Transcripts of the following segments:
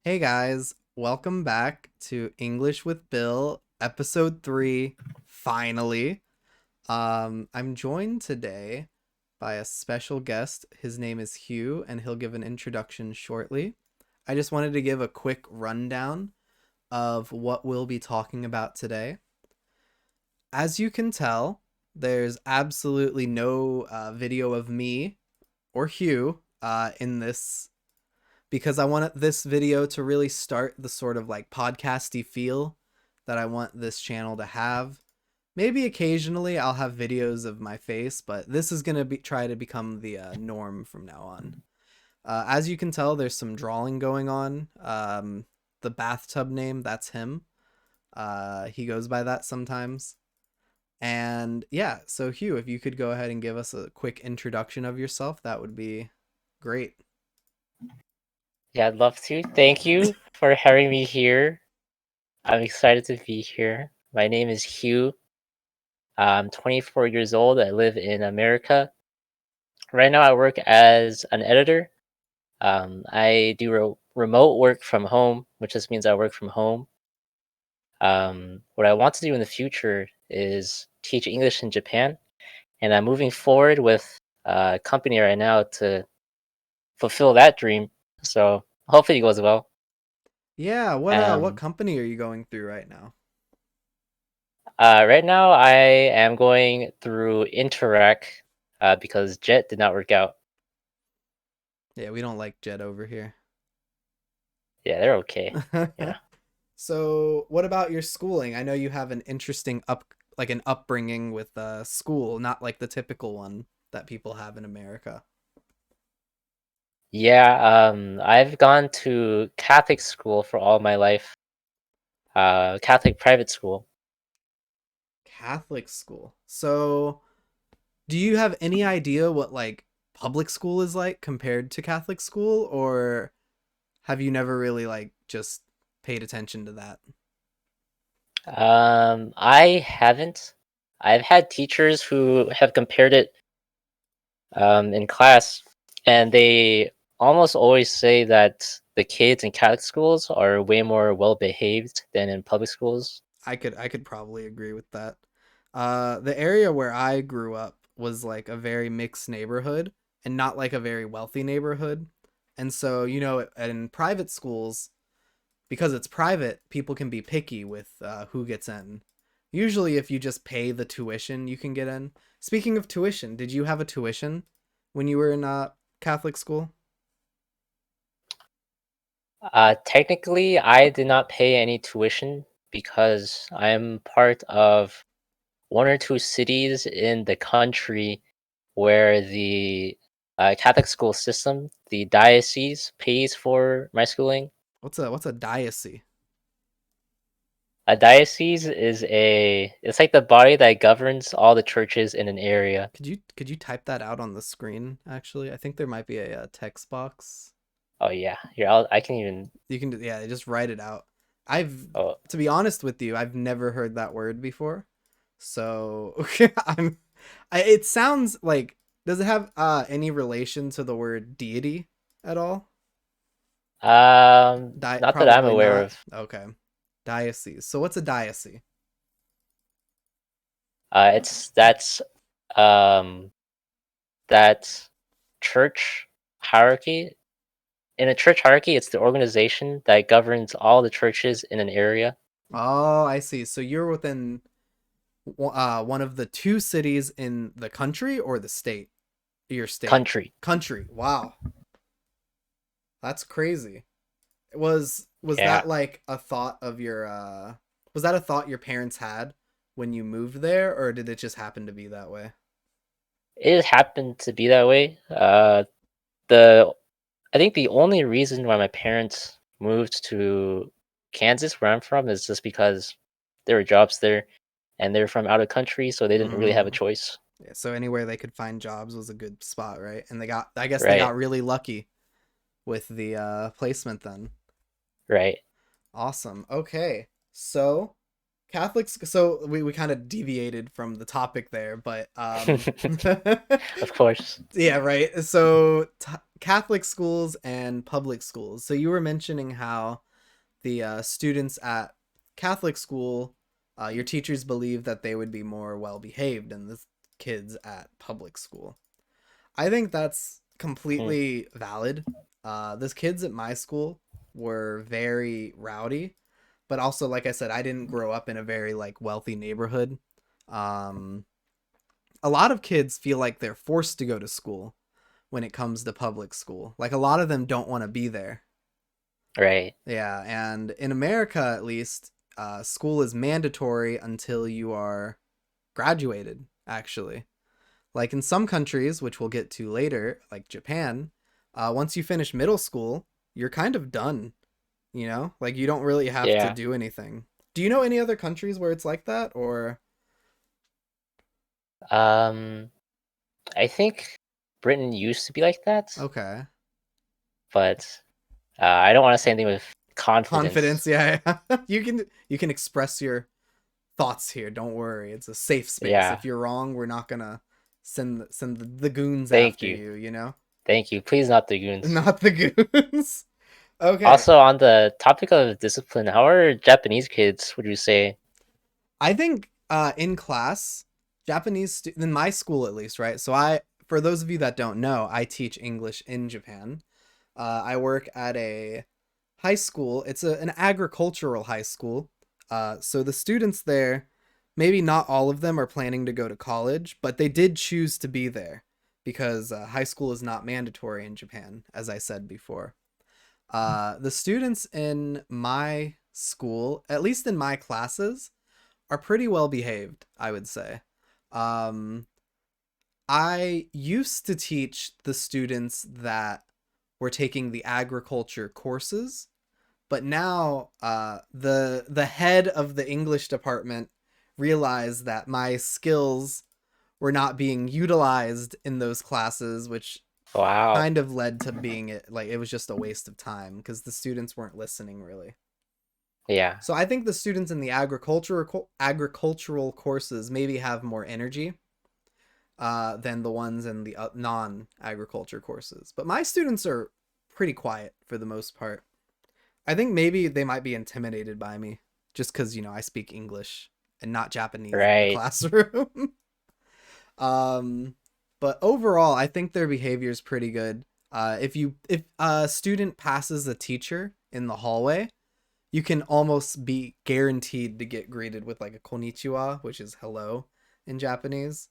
Hey guys, welcome back to English with Bill, episode 3, finally. I'm joined today by a special guest. His name is Hugh, and he'll give an introduction shortly. I just wanted to give a quick rundown of what we'll be talking about today. As you can tell, there's absolutely no video of me or Hugh in this because I want this video to really start the sort of like podcasty feel that I want this channel to have. Maybe occasionally I'll have videos of my face, but this is gonna be try to become the norm from now on. As you can tell, there's some drawing going on. The bathtub name, that's him. He goes by that sometimes. And yeah, so Hugh, if you could go ahead and give us a quick introduction of yourself, that would be great. Yeah, I'd love to. Thank you for having me here. I'm excited to be here. My name is Hugh. I'm 24 years old. I live in America. Right now, I work as an editor. I do remote work from home, which just means I work from home. What I want to do in the future is teach English in Japan, and I'm moving forward with a company right now to fulfill that dream. So hopefully it goes well. Yeah, what Um, company are you going through right now? Right now, I am going through Interac because Jet did not work out. Yeah, we don't like Jet over here. Yeah, they're okay. Yeah. So, what about your schooling? I know you have an interesting an upbringing with school, not like the typical one that people have in America. Yeah, I've gone to Catholic school for all my life, Catholic private school. Catholic school. So, do you have any idea what like public school is like compared to Catholic school, or have you never really like just paid attention to that? I haven't. I've had teachers who have compared it in class, and they almost always say that the kids in Catholic schools are way more well behaved than in public schools. I could probably agree with that. The area where I grew up was like a very mixed neighborhood and not like a very wealthy neighborhood. And so, in private schools, because it's private, people can be picky with who gets in. Usually, if you just pay the tuition, you can get in. Speaking of tuition, did you have a tuition when you were in Catholic school? Technically, I did not pay any tuition because I'm part of one or two cities in the country where the Catholic school system, the diocese, pays for my schooling. What's a diocese? A diocese is it's like the body that governs all the churches in an area. Could you type that out on the screen? Actually, I think there might be a text box. Oh yeah, here I can even. You can yeah, just write it out. I've Oh, To be honest with you, I've never heard that word before. So I'm it sounds like, does it have any relation to the word deity at all? not that I'm Probably aware not. of. Okay. Diocese. So what's a diocese? It's um that church hierarchy. In a church hierarchy, it's the organization that governs all the churches in an area. Oh, I see. So you're within one of the two cities in the country or the state? Your state. Country. Country. Wow. That's crazy. Was Yeah. that like a thought of your was that a thought your parents had when you moved there, or did it just happen to be that way? It happened to be that way. The I think the only reason why my parents moved to Kansas, where I'm from, is just because there were jobs there, and they're from out of country, so they didn't really have a Mm. choice. Yeah, so anywhere they could find jobs was a good spot, right? And I guess they Right. got really lucky with the placement then. Right. Awesome. Okay. So, Catholics. So we kind of deviated from the topic there, but Of course. yeah, right. So Catholic schools and public schools. So you were mentioning how the students at Catholic school, your teachers believe that they would be more well behaved than the kids at public school. I think that's Mm, completely valid. The kids at my school were very rowdy, but also, like I said, I didn't grow up in a very like wealthy neighborhood. Um, a lot of kids feel like they're forced to go to school when it comes to public school. Like a lot of them don't want to be there. right. Yeah, and in America at least, school is mandatory until you are graduated. Actually, like in some countries, which we'll get to later, like Japan, once you finish middle school, you're kind of done. You know, like you don't really have to Yeah. do anything. Do you know any other countries where it's like that, or Um, I think Britain used to be like that, okay? but I don't want to say anything with confidence. Confidence, yeah, yeah. You can express your thoughts here. Don't worry, it's a safe space. Yeah. If you're wrong, we're not gonna send the goons Thank after you. you. You know, Thank you. Please not the goons. not the goons. Okay, Also, on the topic of discipline, how are Japanese kids, would you say? I think in class, in my school at least, right? So for those of you that don't know, I teach English in Japan. I work at a high school. It's an agricultural high school. So the students there, maybe not all of them are planning to go to college, but they did choose to be there because high school is not mandatory in Japan, as I said before. The students in my school, at least in my classes, are pretty well behaved, I would say. Um, I used to teach the students that were taking the agriculture courses, but now the head of the English department realized that my skills were not being utilized in those classes, which Wow. kind of led to being it was just a waste of time because the students weren't listening really. Yeah. So I think the students in the agricultural courses maybe have more energy than the ones in the non-agriculture courses. But my students are pretty quiet for the most part. I think maybe they might be intimidated by me just because I speak English and not Japanese in the Right. classroom. um, but overall, I think their behavior is pretty good. If a student passes a teacher in the hallway, you can almost be guaranteed to get greeted with like a konnichiwa, which is hello in Japanese,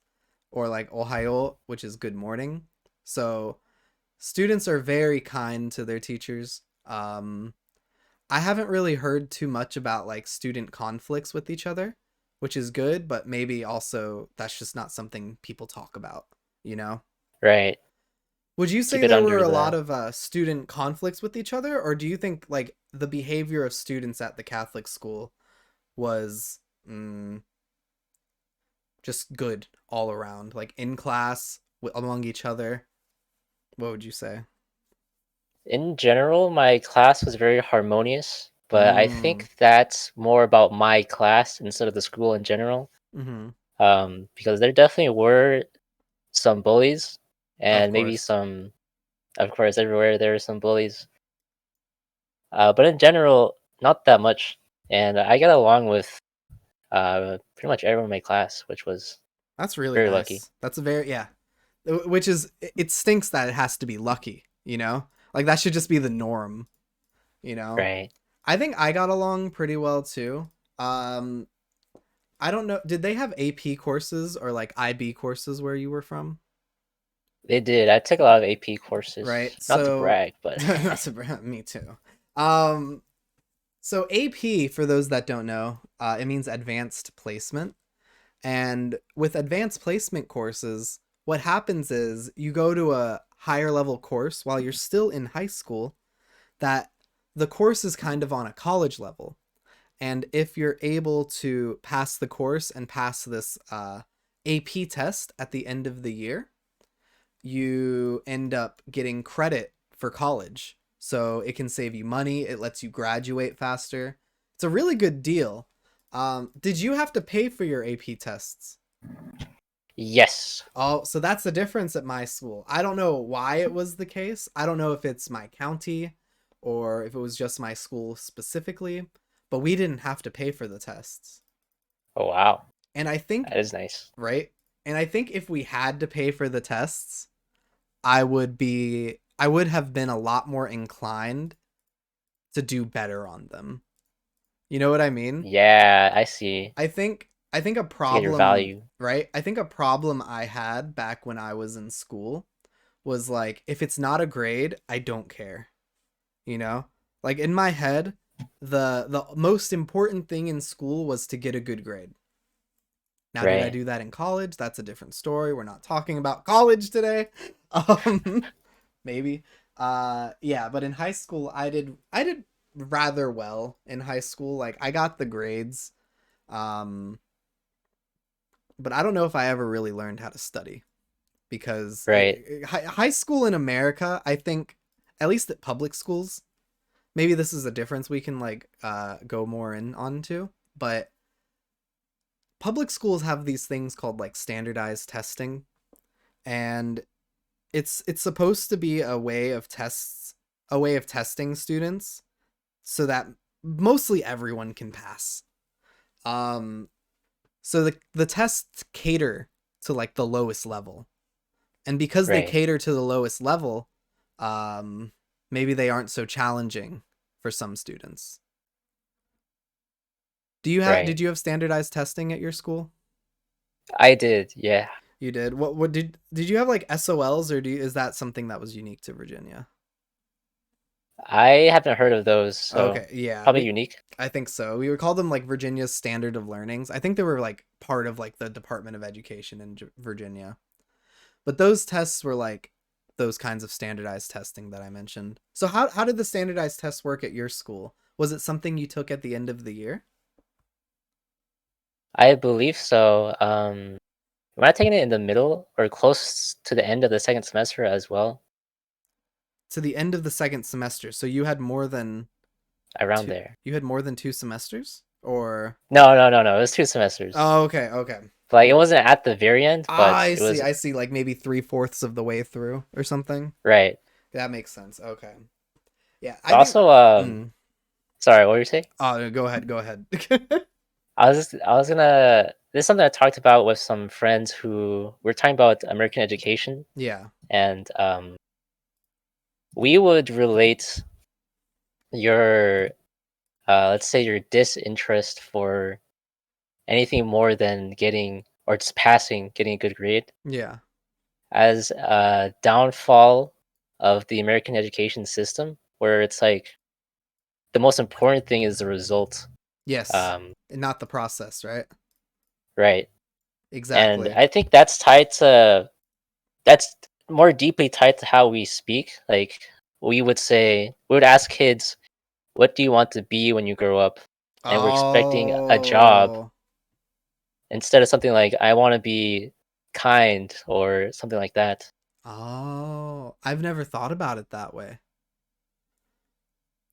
or like ohayo, which is good morning. So students are very kind to their teachers. I haven't really heard too much about like student conflicts with each other, which is good, but maybe also that's just not something people talk about, you know? Right. Would you Keep say it there were under a lot the. of student conflicts with each other, or do you think like the behavior of students at the Catholic school was just good all around, like in class, among each other? What would you say? In general, my class was very harmonious, but I Mm, think that's more about my class instead of the school in general. mm-hmm. Because there definitely were some bullies, Of and maybe course. some, of course, everywhere there are some bullies. But in general, not that much. And I get along with pretty much everyone in my class, which was That's really very lucky. nice. That's a very, yeah. Which is, it stinks that it has to be lucky, you know? Like that should just be the norm, you know? Right. I think I got along pretty well too. Um, I don't know. Did they have AP courses or like IB courses where you were from? They did. I took a lot of AP Right. courses. Not to So brag, but that's me too. Um, so AP, for those that don't know, it means advanced placement. And with advanced placement courses, what happens is you go to a higher level course while you're still in high school that the course is kind of on a college level. And if you're able to pass the course and pass this AP test at the end of the year, you end up getting credit for college. So it can save you money, it lets you graduate faster. It's a really good deal. Did you have to pay for your AP tests? Yes. Oh, so that's the difference at my school. I don't know why it was the case. I don't know if it's my county or if it was just my school specifically, but we didn't have to pay for the tests. Oh wow, And I think, that is nice. right? And I think if we had to pay for the tests, I would have been a lot more inclined to do better on them. You know what I mean? Yeah, I see. I think a To get your problem, value. right? I think a problem I had back when I was in school was like if it's not a grade, I don't care. You know? Like in my head, the most important thing in school was to get a good grade. Now, did I Right. do that in college? That's a different story. We're not talking about college today. Um maybe. Yeah, but in high school I did rather well in high school. Like I got the grades. Um but I don't know if I ever really learned how to study because Right. high school in America, I think, at least at public schools, maybe this is a difference we can like go more in onto, but public schools have these things called like standardized testing, and it's supposed to be a way of testing students so that mostly everyone can pass. Um so the tests cater to like the lowest level. And because they Right. cater to the lowest level, um, maybe they aren't so challenging for some students. Right. Did you have standardized testing at your school? I did. Yeah. You did. What did you have like SOLs or is that something that was unique to Virginia? I haven't heard of those, so Okay, yeah, probably unique. I think so. We would call them like Virginia's standard of learnings. I think they were like part of like the Department of Education in Virginia. But those tests were like those kinds of standardized testing that I mentioned. So how did the standardized tests work at your school? Was it something you took at the end of the year? I believe so. Am I taking it in the middle or close to the end of the second semester as well? To the end of the second semester. So you had more than Around two there. you had more than two semesters? Or No, no, no, no. It was 2 semesters. oh, okay, okay. Like it wasn't at the very end, Ah, but I it see. was I see. Like maybe 3/4 of the way through or something. right. That makes sense. Okay. Yeah, I But think. also, Mm. sorry, what were you saying? Oh, go ahead. Go ahead. I was gonna. This is something I talked about with some friends who were talking about American education, Yeah. and we would relate your, let's say, your disinterest for anything more than getting or just passing, getting a good grade, Yeah. as a downfall of the American education system, where it's like the most important thing is the result. Yes. Um, Not the process, right? right. And Exactly. I think that's tied to that's more deeply tied to how we speak. Like we would ask kids, "What do you want to be when you grow up?" And we're expecting a job Oh. instead of something like, "I want to be kind" or something like that. Oh. I've never thought about it that way.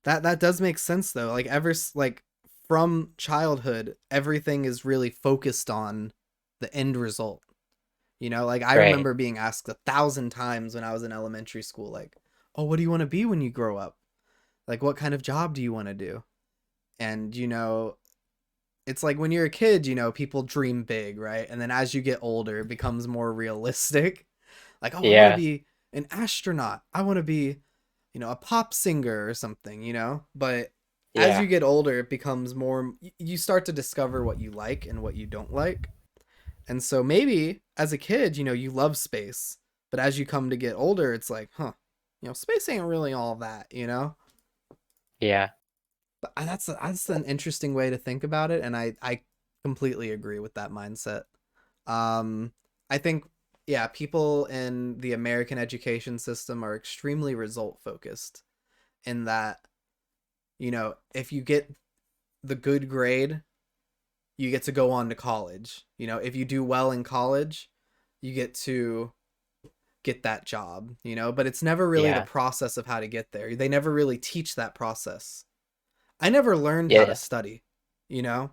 That does make sense though. Like like from childhood, everything is really focused on the end result. Like I Right. remember being asked 1,000 times when I was in elementary school, like, "Oh, what do you want to be when you grow up? Like, what kind of job do you want to do?" And it's like when you're a kid, people dream big, right? And then as you get older, it becomes more realistic. Like, "Oh, I want to Yeah. be an astronaut. I want to be, a pop singer or something. But as Yeah. you get older, it becomes more, you start to discover what you like and what you don't like. And so maybe as a kid, you love space, but as you come to get older, it's like, huh, space ain't really all that. Yeah. But that's an interesting way to think about it, and I completely agree with that mindset. Um, I think, yeah, people in the American education system are extremely result focused in that, if you get the good grade, you get to go on to college. If you do well in college, you get to get that job. But it's never really the Yeah. process of how to get there. They never really teach that process. I never learned how to Yeah. study, you know?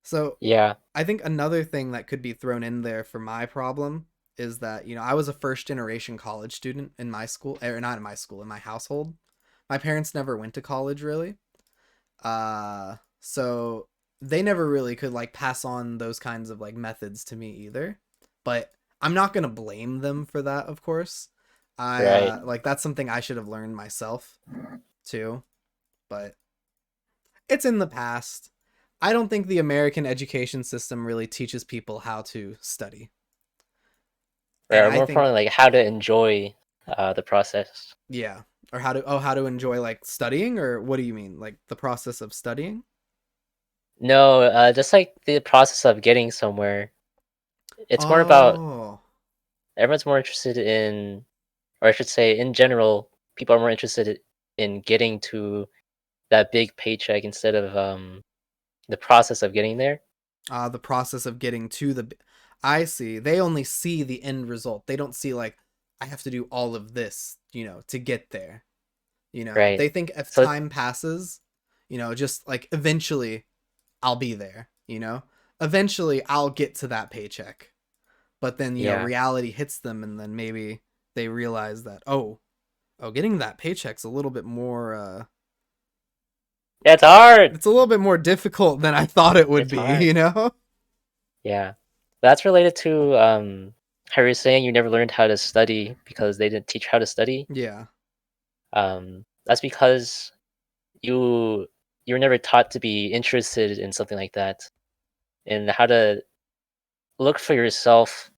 So Yeah. I think another thing that could be thrown in there for my problem is that, I was a first generation college student in my school, or not in my school, in my household. My parents never went to college really. So they never really could like pass on those kinds of like methods to me either. But I'm not going to blame them for that, of course. I Right. like that's something I should have learned myself too, but it's in the past. I don't think the American education system really teaches people how to study. Right. And Or I more think, importantly, like how to enjoy the process. yeah, or how to enjoy like studying, or what do you mean? Like the process of studying? No, just like the process of getting somewhere. It's more about Oh. everyone's more interested in, or I should say, in general, people are more interested in getting to that big paycheck instead of the process of getting there. The process of getting to the I see. They only see the end result. They don't see like I have to do all of this, to get there. Right. They think if So it's, time passes, just like eventually I'll be there. Eventually I'll get to that paycheck. But then, yeah, reality hits them and then maybe they realize that getting that paycheck's a little bit more yeah, it's hard. it's a little bit more difficult than I thought it would It's be, hard. Yeah, that's related to how you're saying you never learned how to study because they didn't teach how to study. Yeah. That's because you you were never taught to be interested in something like that and how to look for yourself,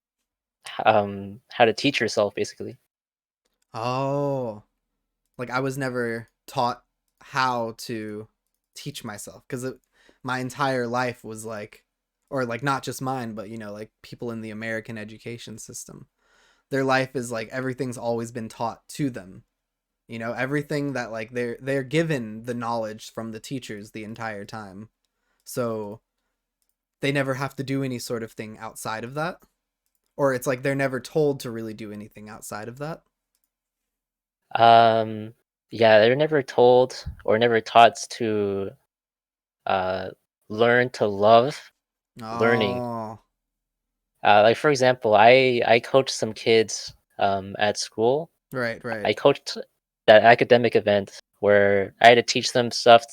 how to teach yourself basically. Oh. Like I was never taught how to teach myself because my entire life was like, or like not just mine, but like people in the American education system. Their life is like everything's always been taught to them. Everything that like they're given the knowledge from the teachers the entire time. So they never have to do any sort of thing outside of that. Or it's like they're never told to really do anything outside of that. Um, yeah, they're never told or never taught to uh, learn to love learning. Oh, Like for example, I coached some kids at school. right, right. I coached that academic event where I had to teach them stuff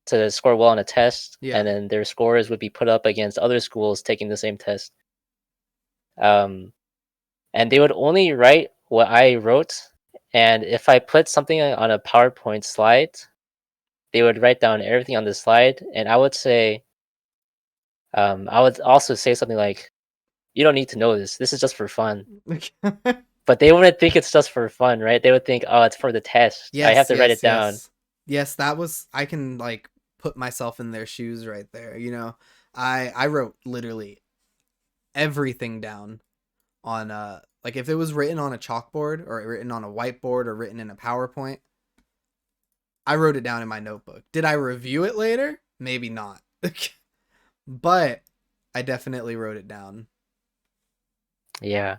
to score well on a test, and Yeah. then their scores would be put up against other schools taking the same test. Um, and they would only write what I wrote, and if I put something on a PowerPoint slide, they would write down everything on the slide, and I would also say something like, "You don't need to know this. This is just for fun." But they wouldn't think it's just for fun, right? They would think, "Oh, it's for the test. I have Yes, to write yes, it down." yes. Yes, that was I can like put myself in their shoes right there, I wrote literally everything down on like if it was written on a chalkboard or written on a whiteboard or written in a PowerPoint, I wrote it down in my notebook. Did I review it later? Maybe not. But I definitely wrote it down. Yeah.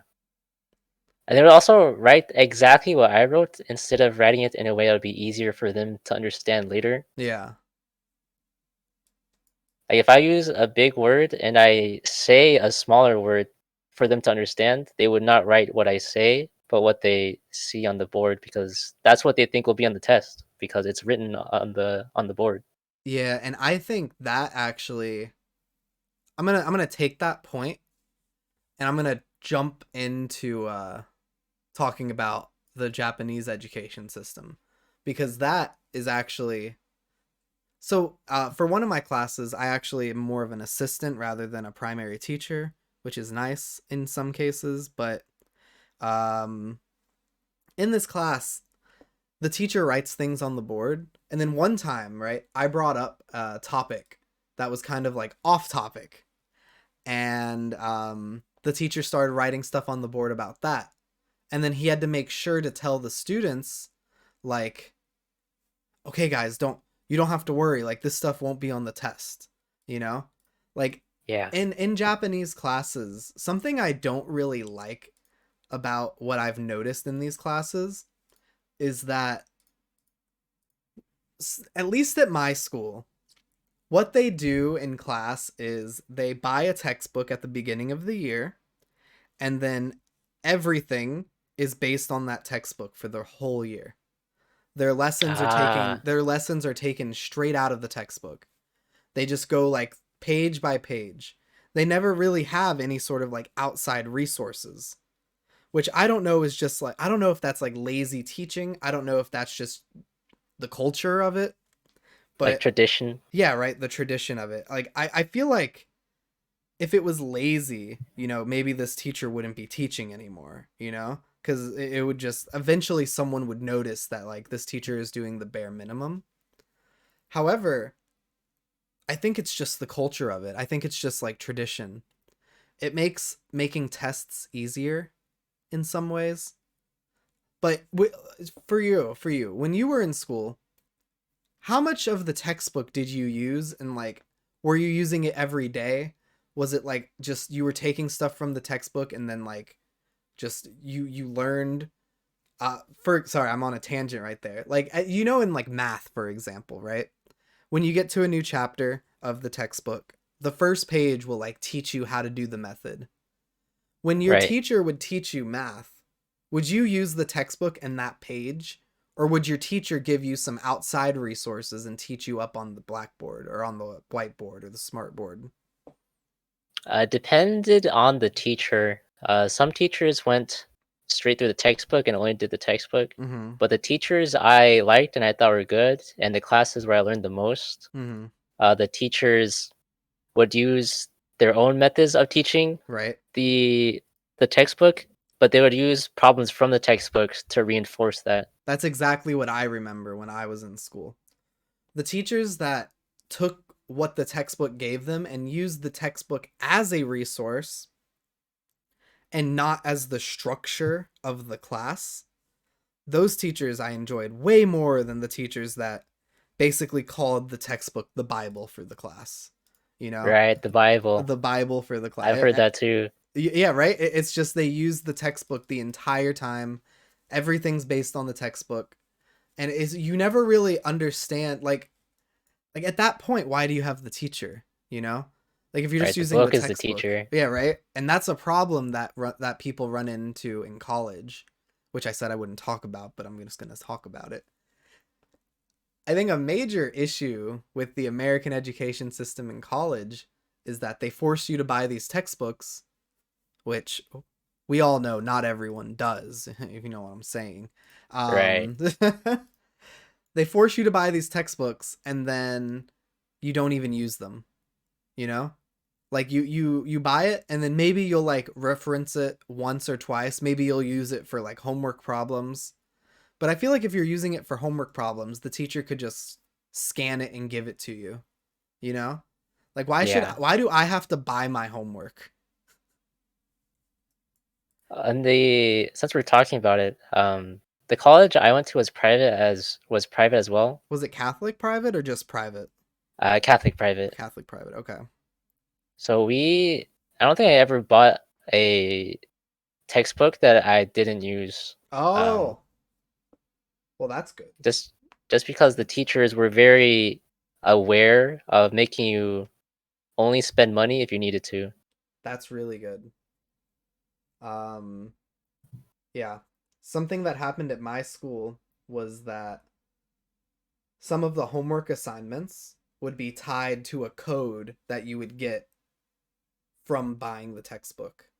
And they would also write exactly what I wrote instead of writing it in a way that would be easier for them to understand later. Yeah. Like if I use a big word and I say a smaller word for them to understand, they would not write what I say, but what they see on the board because that's what they think will be on the test because it's written on the board. Yeah, and I think that actually I'm going to take that point and I'm going to jump into talking about the Japanese education system because that is actually so for one of my classes I actually am more of an assistant rather than a primary teacher, which is nice in some cases, but um in this class the teacher writes things on the board and then one time, right, I brought up a topic that was kind of like off topic and the teacher started writing stuff on the board about that, and then he had to make sure to tell the students like, okay guys, you don't have to worry, like this stuff won't be on the test, you know like Yeah. in Japanese classes, something I don't really like about what I've noticed in these classes is that at least at my school, What they do in class is they buy a textbook at the beginning of the year, and then everything is based on that textbook for the whole year. Ah, Their lessons are taken straight out of the textbook. They just go like page by page. They never really have any sort of like outside resources, which I don't know is just like, I don't know if that's like lazy teaching. I don't know if that's just the culture of it, like but tradition. yeah, right. The tradition of it. Like, I feel like if it was lazy, maybe this teacher wouldn't be teaching anymore, because it would just eventually someone would notice that like this teacher is doing the bare minimum. However, I think it's just the culture of it. I think it's just like tradition. It makes making tests easier in some ways. But for you, when you were in school, how much of the textbook did you use, and like were you using it every day? Was it like just you were taking stuff from the textbook and then like just you learned for sorry, I'm on a tangent right there. Like in like math, for example, right? When you get to a new chapter of the textbook, the first page will like teach you how to do the method. When your Right. teacher would teach you math, would you use the textbook and that page? Or would your teacher give you some outside resources and teach you up on the blackboard or on the whiteboard or the smartboard? Depended on the teacher. Some teachers went straight through the textbook and only did the textbook. Mm-hmm. But the teachers I liked and I thought were good, and the classes where I learned the most, Mm-hmm. the teachers would use their own methods of teaching Right. the the textbook, but they would use problems from the textbooks to reinforce that. That's exactly what I remember when I was in school. The teachers that took what the textbook gave them and used the textbook as a resource and not as the structure of the class, those teachers I enjoyed way more than the teachers that basically called the textbook the Bible for the class. You know, Right, the Bible. the Bible for the I've class. heard that too. Yeah, right. It's just they use the textbook the entire time. Everything's based on the textbook, and is you never really understand like at that point why do you have the teacher? You know, like if you're just Right, the using the book is the textbook. teacher. Yeah, right. And that's a problem that people run into in college, which I said I wouldn't talk about, but I'm just gonna talk about it. I think a major issue with the American education system in college is that they force you to buy these textbooks, which we all know not everyone does, if you know what I'm saying. Right. Um, they force you to buy these textbooks and then you don't even use them, you know? Like you buy it and then maybe you'll like reference it once or twice. Maybe you'll use it for like homework problems. But I feel like if you're using it for homework problems, the teacher could just scan it and give it to you, you know? Like Yeah. why do I have to buy my homework? And the since we're talking about it, the college I went to was private as well. Was it Catholic private or just private? Catholic private. Catholic private. Okay. So I don't think I ever bought a textbook that I didn't use. Um, Oh, well that's good. just just because the teachers were very aware of making you only spend money if you needed to. That's really good. Um yeah. Something that happened at my school was that some of the homework assignments would be tied to a code that you would get from buying the textbook.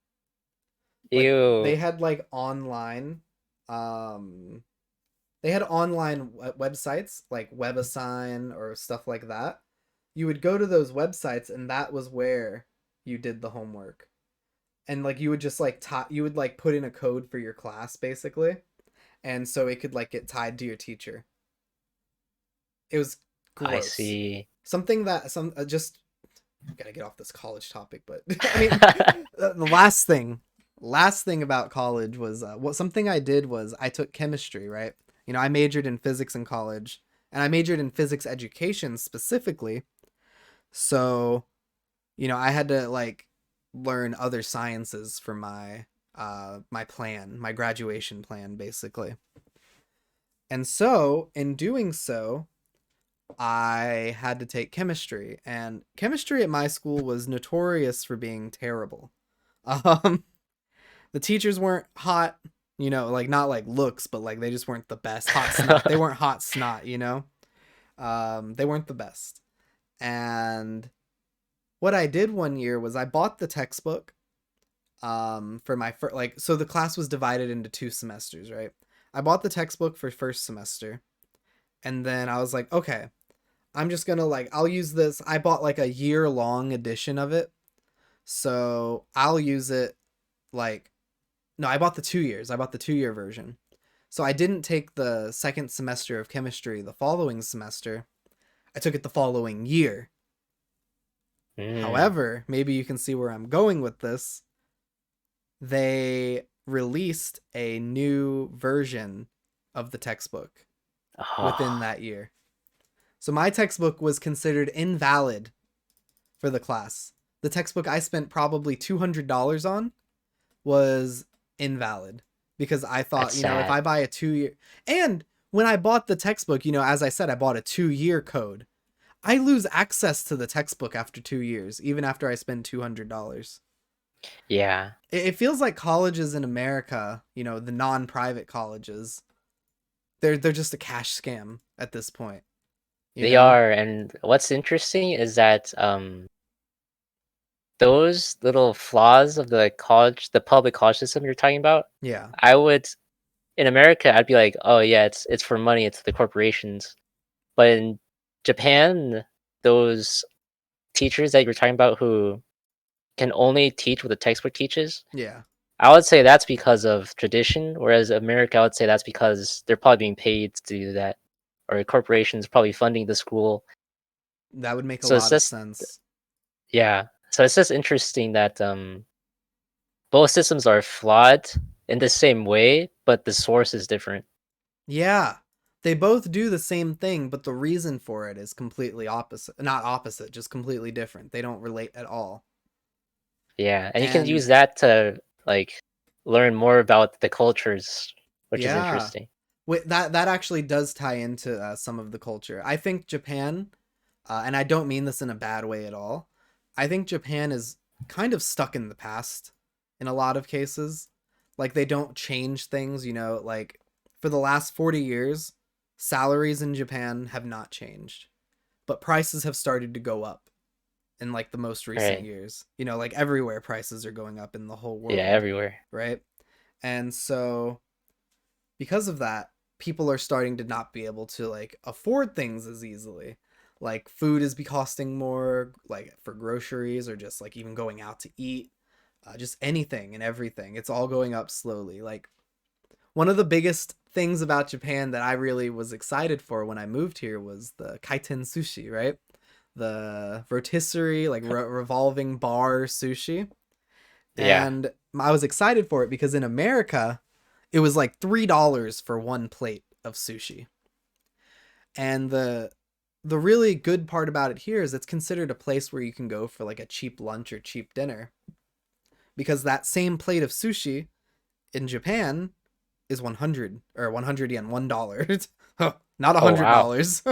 Like Ew. they had like online um they had online websites like WebAssign or stuff like that. You would go to those websites and that was where you did the homework. And like you would just like you would like put in a code for your class basically, and so it could like get tied to your teacher. It was I gross. see. Something that some just gotta get off this college topic, but I mean, the last thing about college was what something I did was I took chemistry, right? I majored in physics in college, and I majored in physics education specifically. So, I had to like learn other sciences for my graduation plan, basically. And so, in doing so, I had to take chemistry, and chemistry at my school was notorious for being terrible. Um, the teachers weren't hot, like not like looks, but like they just weren't the best. Hot snot. They weren't hot snot, They weren't the best. And what I did one year was I bought the textbook for my first, like, so the class was divided into 2 semesters, right? I bought the textbook for first semester, and then I was like, okay, I'm just gonna like, I'll use this. I bought like a year-long edition of it, so I'll use it like, no, I bought the 2 years. I bought the 2-year version. So I didn't take the second semester of chemistry the following semester. I took it the following year. Mm. However, maybe you can see where I'm going with this. They released a new version of the textbook within Oh, that year. So my textbook was considered invalid for the class. The textbook I spent probably $200 on was invalid because I thought, that's if sad. I buy a 2-year, and when I bought the textbook, as I said, I bought a 2-year code. I lose access to the textbook after 2 years, even after I spend $200. Yeah, It feels like colleges in America, the non-private colleges, they're just a cash scam at this point, you they know? are. And what's interesting is that those little flaws of the public college system you're talking about, Yeah. I would in America, I'd be like, oh yeah, it's for money, it's the corporations. But in Japan, those teachers that you're talking about who can only teach what the textbook teaches, Yeah. I would say that's because of tradition, whereas America, I would say that's because they're probably being paid to do that, or corporations probably funding the school. That would make a So it's lot of just sense. yeah. So it's just interesting that both systems are flawed in the same way, but the source is different. Yeah. They both do the same thing, but the reason for it is completely opposite. Not opposite, just completely different. They don't relate at all. Yeah, and you can use And that to like learn more about the cultures, which is yeah, interesting. that actually does tie into some of the culture. I think Japan, and I don't mean this in a bad way at all. I think Japan is kind of stuck in the past in a lot of cases. Like they don't change things, like for the last 40 years, salaries in Japan have not changed, but prices have started to go up in like the most recent Right. years. Like everywhere prices are going up in the whole Yeah, world, everywhere. right? And so because of that, people are starting to not be able to like afford things as easily. Like food is be costing more, like for groceries or just like even going out to eat, just anything and everything. It's all going up slowly. Like one of the biggest things about Japan that I really was excited for when I moved here was the kaiten sushi, right? The rotisserie, like revolving bar sushi. Yeah. And I was excited for it because in America, it was like $3 for one plate of sushi. And the really good part about it here is it's considered a place where you can go for like a cheap lunch or cheap dinner because that same plate of sushi in Japan is 100 or 100 yen, $1. Not Oh wow. $100.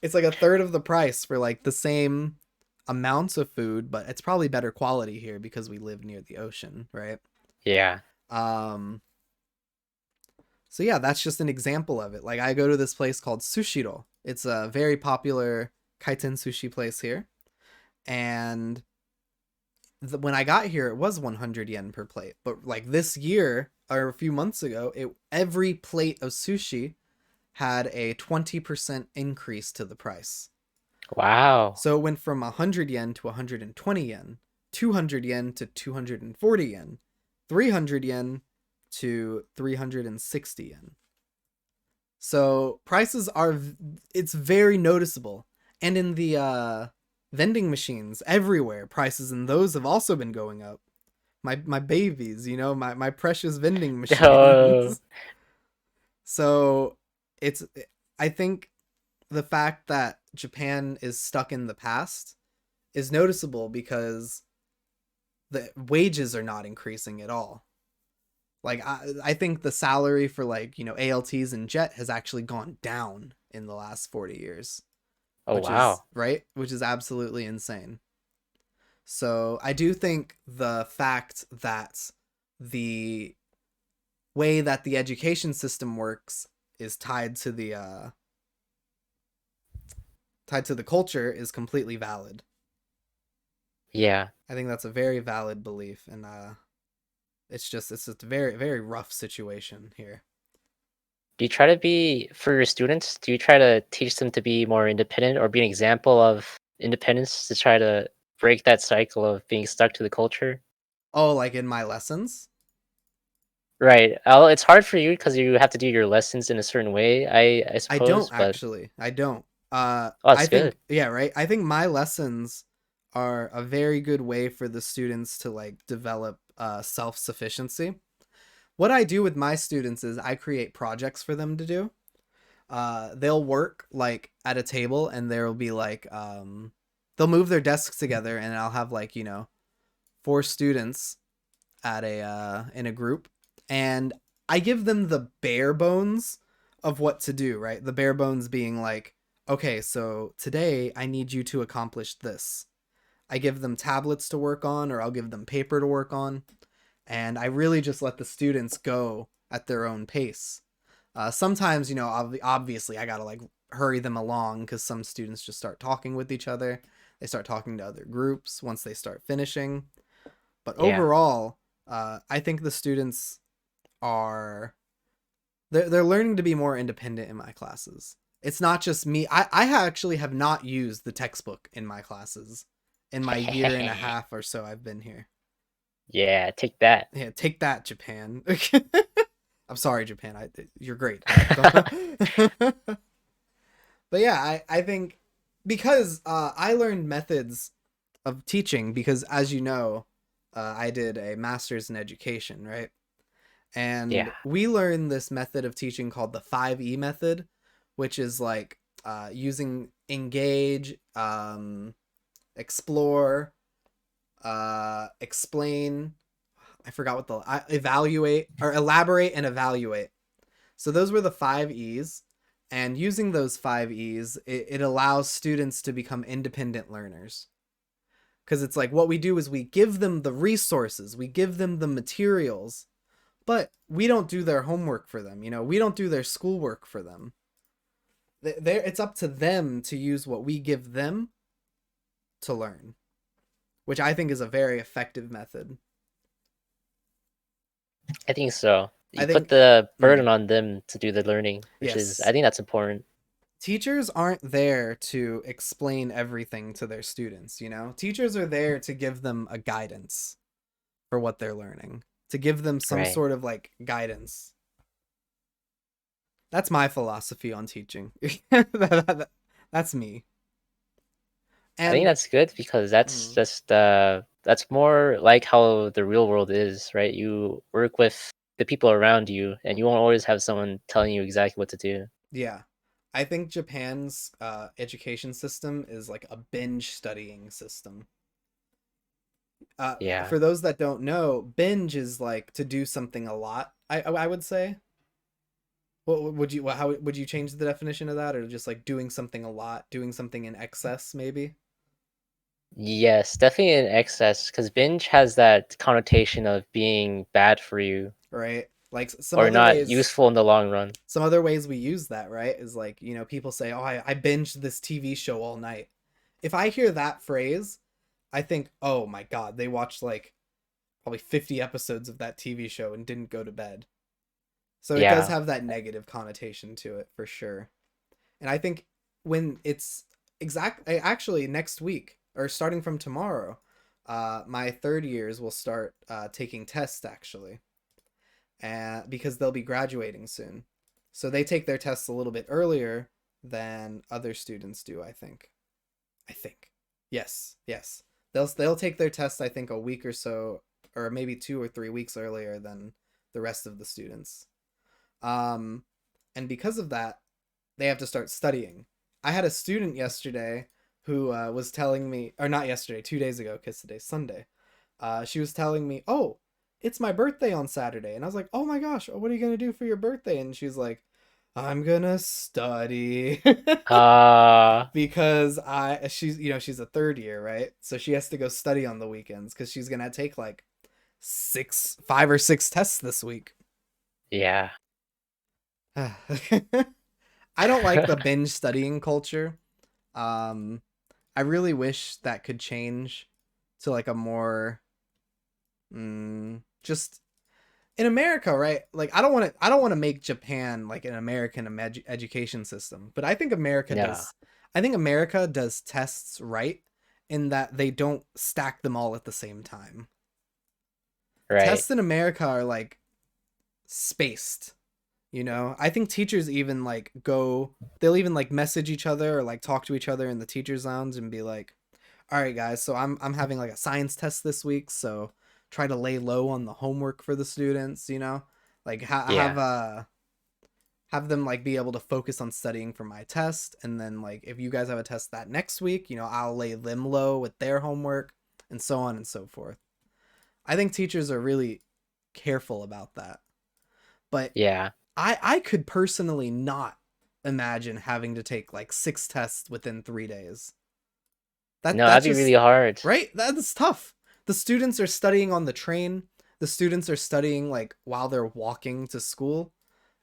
It's like a third of the price for like the same amounts of food, but it's probably better quality here because we live near the ocean, right? Yeah. Um so yeah, that's just an example of it. Like I go to this place called Sushiro. It's a very popular kaiten sushi place here. And when I got here, it was 100 yen per plate. But like this year or a few months ago, every plate of sushi had a 20% increase to the price. Wow. So it went from 100 yen to 120 yen, 200 yen to 240 yen, 300 yen to 360 yen. So prices are, it's very noticeable. And in the vending machines everywhere, prices in those have also been going up. My babies, my precious vending Oh, machines. So it's, I think the fact that Japan is stuck in the past is noticeable because the wages are not increasing at all. Like I think the salary for like, ALTs and Jet has actually gone down in the last 40 years, Oh which is wow. right, which is absolutely insane. So I do think the fact that the way that the education system works is tied to the culture is completely valid. Yeah. I think that's a very valid belief, and it's just a very very rough situation here. Do you try to be for your students? Do you try to teach them to be more independent or be an example of independence to try to break that cycle of being stuck to the culture? Oh, like in my lessons? Right. It's hard for you because you have to do your lessons in a certain way, I I don't suppose, but actually. I don't. oh, I that's good. think yeah, right. I think my lessons are a very good way for the students to like develop self sufficiency. What I do with my students is I create projects for them to do. They'll work like at a table, and there will be like they'll move their desks together, and I'll have like four students at a in a group, and I give them the bare bones of what to do, right? The bare bones being like, okay, so today I need you to accomplish this. I give them tablets to work on, or I'll give them paper to work on, and I really just let the students go at their own pace. Sometimes, obviously, I gotta like hurry them along because some students just start talking with each other. They start talking to other groups once they start finishing. But Yeah. overall, I think the students are they're learning to be more independent in my classes. It's not just me. I actually have not used the textbook in my classes in my year and a half or so I've been here. Yeah, take that. Yeah, take that, Japan. I'm sorry, Japan. You're great. But yeah, I think because I learned methods of teaching because, as you know, I did a master's in education, right? Yeah. And we learned this method of teaching called the 5E method, which is like using engage, explore, explain. I forgot what evaluate or elaborate and evaluate. So those were the 5 E's. And using those 5 E's, it allows students to become independent learners. Because it's like what we do is we give them the resources, we give them the materials, but we don't do their homework for them. We don't do their schoolwork for them. It's up to them to use what we give them to learn, which I think is a very effective method. I think so. I You put think, the mm, burden on them to do the learning, which is I yes, think that's important. teachers aren't there to explain everything to their students. Teachers are there to give them a guidance for what they're learning, to give them some Right. sort of like guidance. That's my philosophy on teaching. That's me. I think And that's good because that's mm, just that's more like how the real world is, right? You work with the people around you and you won't always have someone telling you exactly what to do. yeah, I think Japan's education system is like a binge studying system. Yeah. For those that don't know, binge is like to do something a lot. I would say. What would you? How would you change the definition of that, or just like doing something a lot, doing something in excess, maybe? Yes, definitely in excess because binge has that connotation of being bad for you Right? Like or not useful in the long run. some other ways we use that, right? Is like people say, "Oh, I binged this TV show all night." If I hear that phrase, I think, "Oh my God, they watched like probably 50 episodes of that TV show and didn't go to bed." So it does Yeah. have that negative connotation to it for sure. And I think when it's actually next week or starting from tomorrow, my third years will start taking tests actually, because they'll be graduating soon. So they take their tests a little bit earlier than other students do, I think. I think. Yes, yes. They'll take their tests I think a week or so, or maybe 2 or 3 weeks earlier than the rest of the students. Um, and because of that, they have to start studying. I had a student yesterday who was telling me, or not yesterday, 2 days ago, because today's Sunday. She was telling me, "Oh, it's my birthday on Saturday," and I was like, "Oh my gosh, what are you gonna do for your birthday?" And she's like, I'm gonna study Uh, because she's a third year, right? So she has to go study on the weekends because she's gonna take like 5 or 6 tests this week. yeah. I don't like the binge studying culture. Um, I really wish that could change to like a more just in America, right? Like I don't want to make Japan like an American education system, but No, I think America does tests right in that they don't stack them all at the same time. right. Tests in America are like spaced, you know? I think teachers even like they'll even like message each other or like talk to each other in the teachers lounge and be like, "All right, guys, so I'm having like a science test this week, so try to lay low on the homework for the students, you know? Like Yeah, have them like be able to focus on studying for my test, and then like if you guys have a test that next week, you know, I'll lay them low with their homework and so on and so forth." I think teachers are really careful about that. But yeah. I could personally not imagine having to take like 6 tests within 3 days. No, That's that'd be really just hard. right. That's tough. The students are studying on the train. The students are studying like while they're walking to school.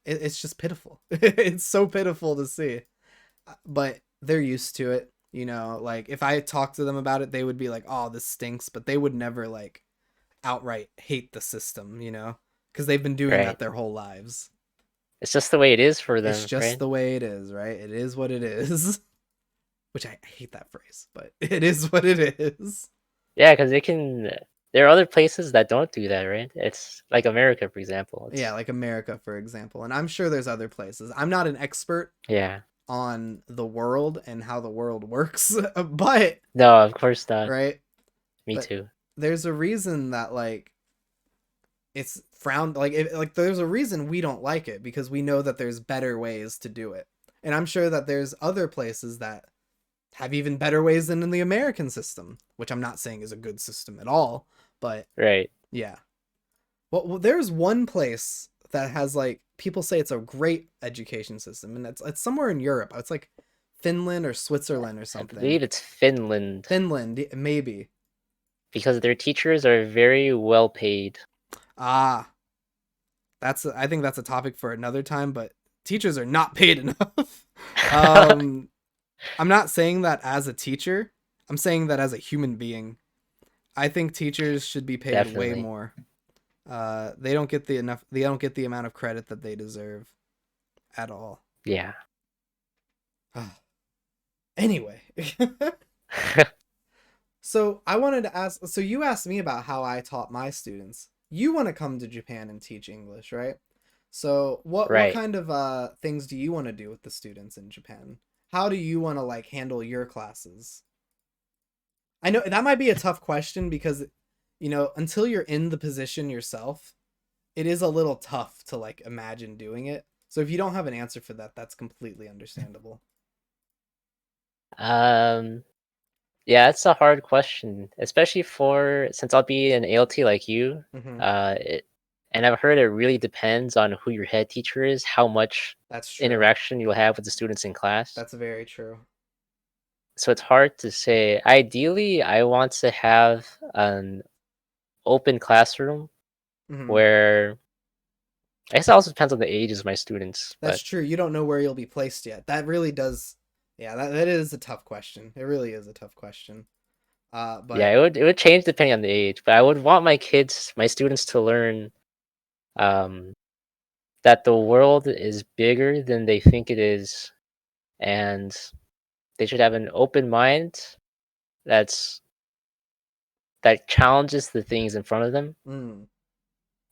It's just pitiful. It's so pitiful to see. But they're used to it. You know, like if I talked to them about it, they would be like, "Oh, this stinks," but they would never like outright hate the system. You know, because they've been doing that Right. their whole lives. It's just the way it is for It's them, just right? the way it is, right? It is what it is. Which I hate that phrase, but it is what it is. Yeah, because they can. There are other places that don't do that, right? It's like America, for example. Yeah, It's like America, for example. And I'm sure there's other places. I'm not an expert yeah. on the world and how the world works, but, No, of course not. right? Me But too. there's a reason that, like, it's frowned, like, there's a reason we don't like it because we know that there's better ways to do it. And I'm sure that there's other places that have even better ways than in the American system, which I'm not saying is a good system at all, but Right. yeah. Well, there's one place that has like people say it's a great education system, and it's somewhere in Europe. It's like Finland or Switzerland or I something. believe it's Finland Finland, maybe. because their teachers are very well paid. Ah, I think that's a topic for another time. But teachers are not paid enough. um, I'm not saying that as a teacher. I'm saying that as a human being. I think teachers should be paid way Definitely. more. They don't get the enough. They don't get the amount of credit that they deserve at all. Yeah. Anyway, so I wanted to ask. So you asked me about how I taught my students. You want to come to Japan and teach English, right? So what Right. kind of things do you want to do with the students in Japan? How do you want to like handle your classes? I know that might be a tough question because you know, until you're in the position yourself, it is a little tough to like imagine doing it. So if you don't have an answer for that, that's completely understandable. Um. Yeah, it's a hard question, especially for since I'll be an ALT like you. Mm-hmm. It, and I've heard it really depends on who your head teacher is, how much That's true. interaction you'll have with the students in class. That's very true. So it's hard to say. Ideally, I want to have an open classroom Mm-hmm. where I guess it also depends on the ages of my students, That's but true. You don't know where you'll be placed yet. That really does. Yeah, that is a tough question. It really is a tough question. yeah, But it would change depending on the age. But I would want my students to learn um, that the world is bigger than they think it is, and they should have an open mind that's that challenges the things in front of them. mm,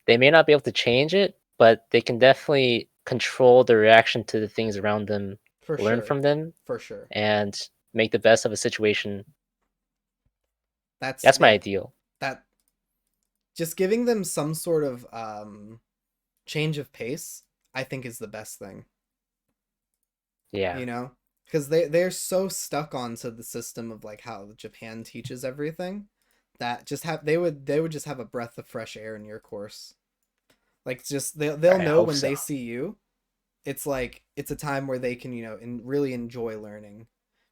They may not be able to change it, but they can definitely control their reaction to the things around them, for learn sure, from them, for sure. and make the best of a situation. That's That's my yeah. ideal. That just giving them some sort of change of pace, I think, is the best thing. Yeah. You know, because they're so stuck onto the system of like how Japan teaches everything that just have they would just have a breath of fresh air in your course. Like just they'll I know hope when so. they see you it's like it's a time where they can, really enjoy learning.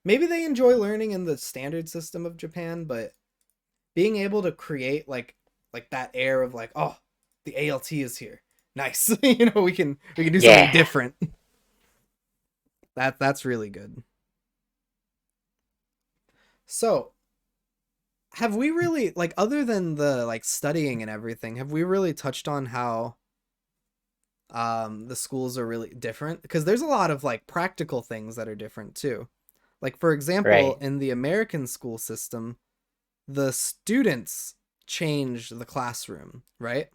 Maybe they enjoy learning in the standard system of Japan, but being able to create like that air of like, oh, the ALT is here. Nice. We can do something Yeah. different. That's really good. So, have we really, like, other than the like studying and everything, have we really touched on how the schools are really different? Because there's a lot of like practical things that are different too. Like, for example, Right. in the American school system, the students change the classroom, right?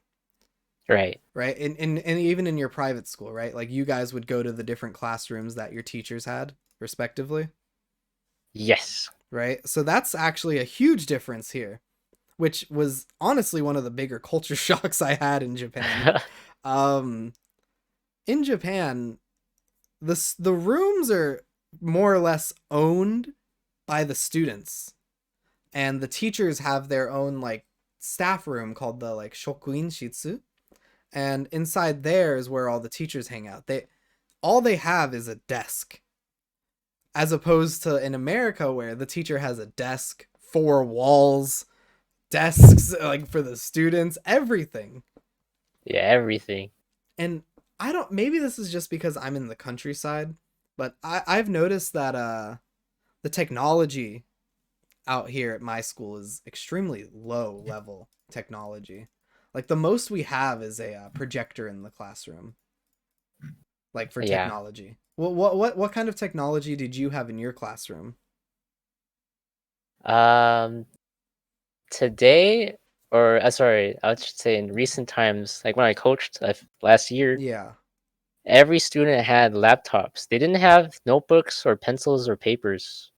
Right. Right. And even in your private school, right? Like, you guys would go to the different classrooms that your teachers had, respectively, Yes. right? So that's actually a huge difference here, which was honestly one of the bigger culture shocks I had in Japan. Um, in Japan, the rooms are more or less owned by the students, and the teachers have their own like staff room called the like shokuin shitsu, and inside there is where all the teachers hang out. They have is a desk, as opposed to in America where the teacher has a desk, four walls, desks like for the students, everything. Yeah, everything. And I don't, maybe this is just because I'm in the countryside, but I've noticed that the technology out here at my school is extremely low level technology. Like, the most we have is a projector in the classroom, like, for Yeah. technology. What kind of technology did you have in your classroom? Um, Today, or sorry, I should say in recent times, like when I coached last year, Yeah, every student had laptops. They didn't have notebooks or pencils or papers,